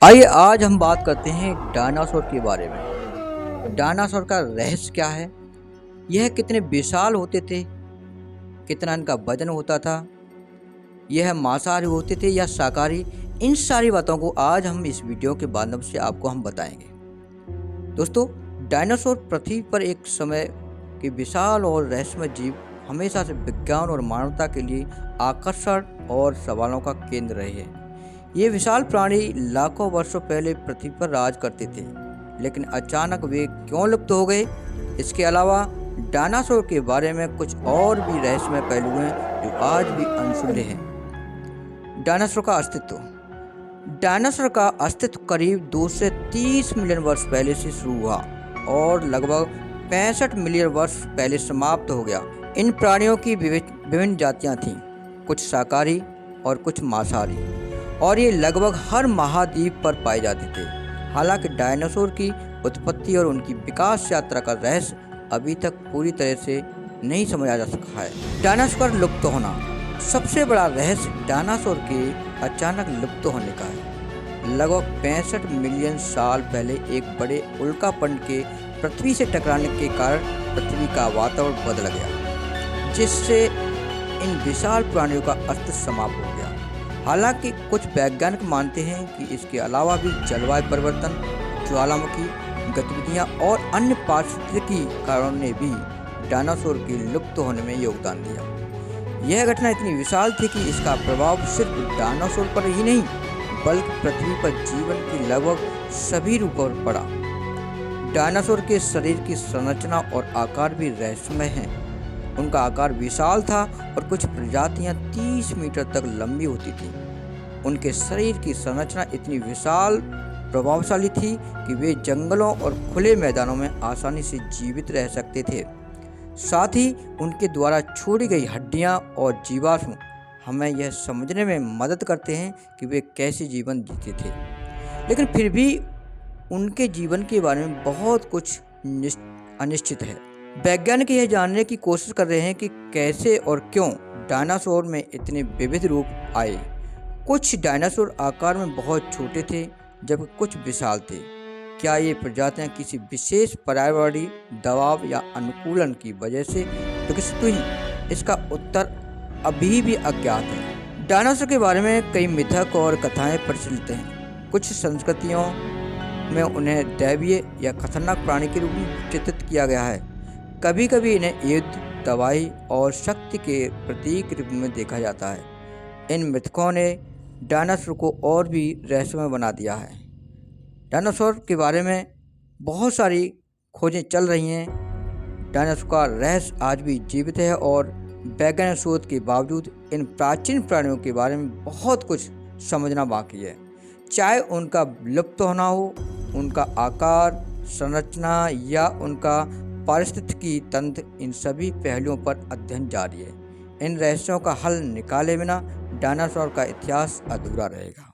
आइए आज हम बात करते हैं डायनासोर के बारे में। डायनासोर का रहस्य क्या है? यह कितने विशाल होते थे, कितना इनका वजन होता था, यह मांसाहारी होते थे या शाकाहारी, इन सारी बातों को आज हम इस वीडियो के माध्यम से आपको हम बताएंगे। दोस्तों, डायनासोर पृथ्वी पर एक समय के विशाल और रहस्यमय जीव हमेशा से विज्ञान और मानवता के लिए आकर्षण और सवालों का केंद्र रहे हैं। ये विशाल प्राणी लाखों वर्षों पहले पृथ्वी पर राज करते थे, लेकिन अचानक वे क्यों लुप्त हो गए? इसके अलावा डायनासोर के बारे में कुछ और भी रहस्यमय पहलू हैं जो आज भी अनसुलझे हैं। डायनासोर का अस्तित्व। डायनासोर का अस्तित्व करीब 2 से 30 मिलियन वर्ष पहले से शुरू हुआ और लगभग 65 मिलियन वर्ष पहले समाप्त हो गया। इन प्राणियों की विभिन्न जातियां थीं, कुछ शाकाहारी और कुछ मांसाहारी, और ये लगभग हर महाद्वीप पर पाए जाते थे। हालांकि डायनासोर की उत्पत्ति और उनकी विकास यात्रा का रहस्य अभी तक पूरी तरह से नहीं समझा जा सका है। डायनासोर का लुप्त होना। सबसे बड़ा रहस्य डायनासोर के अचानक लुप्त होने का है। लगभग 65 मिलियन साल पहले एक बड़े उल्कापिंड के पृथ्वी से टकराने के कारण पृथ्वी का वातावरण बदल गया, जिससे इन विशाल प्राणियों का अस्तित्व समाप्त हो गया। हालांकि कुछ वैज्ञानिक मानते हैं कि इसके अलावा भी जलवायु परिवर्तन, ज्वालामुखी गतिविधियां और अन्य पारिस्थितिकी कारणों ने भी डायनासोर के लुप्त होने में योगदान दिया। यह घटना इतनी विशाल थी कि इसका प्रभाव सिर्फ डायनासोर पर ही नहीं, बल्कि पृथ्वी पर जीवन के लगभग सभी रूपों पर पड़ा। डायनासोर के शरीर की संरचना और आकार भी रहस्यमय है। उनका आकार विशाल था और कुछ प्रजातियां 30 मीटर तक लंबी होती थीं। उनके शरीर की संरचना इतनी विशाल प्रभावशाली थी कि वे जंगलों और खुले मैदानों में आसानी से जीवित रह सकते थे। साथ ही उनके द्वारा छोड़ी गई हड्डियां और जीवाश्म हमें यह समझने में मदद करते हैं कि वे कैसे जीवन जीते थे। लेकिन फिर भी उनके जीवन के बारे में बहुत कुछ अनिश्चित है। वैज्ञानिक यह जानने की कोशिश कर रहे हैं कि कैसे और क्यों डायनासोर में इतने विविध रूप आए। कुछ डायनासोर आकार में बहुत छोटे थे, जबकि कुछ विशाल थे। क्या ये प्रजातियां किसी विशेष पर्यावरणीय दबाव या अनुकूलन की वजह से विकसित हुई? इसका उत्तर अभी भी अज्ञात है। डायनासोर के बारे में कई मिथक और कथाएं प्रचलित हैं। कुछ संस्कृतियों में उन्हें दैवीय या खतरनाक प्राणी के रूप में चित्रित किया गया है। कभी कभी इन्हें युद्ध, तबाही और शक्ति के प्रतीक के रूप में देखा जाता है। इन मिथकों ने डायनासोर को और भी रहस्यमय बना दिया है। डायनासोर के बारे में बहुत सारी खोजें चल रही हैं। डायनासोर का रहस्य आज भी जीवित है और वैज्ञानिक शोध के बावजूद इन प्राचीन प्राणियों के बारे में बहुत कुछ समझना बाकी है। चाहे उनका लुप्त होना हो, उनका आकार, संरचना या उनका पारिस्थितिकी तंत्र, इन सभी पहलुओं पर अध्ययन जारी है। इन रहस्यों का हल निकाले बिना डायनासोर का इतिहास अधूरा रहेगा।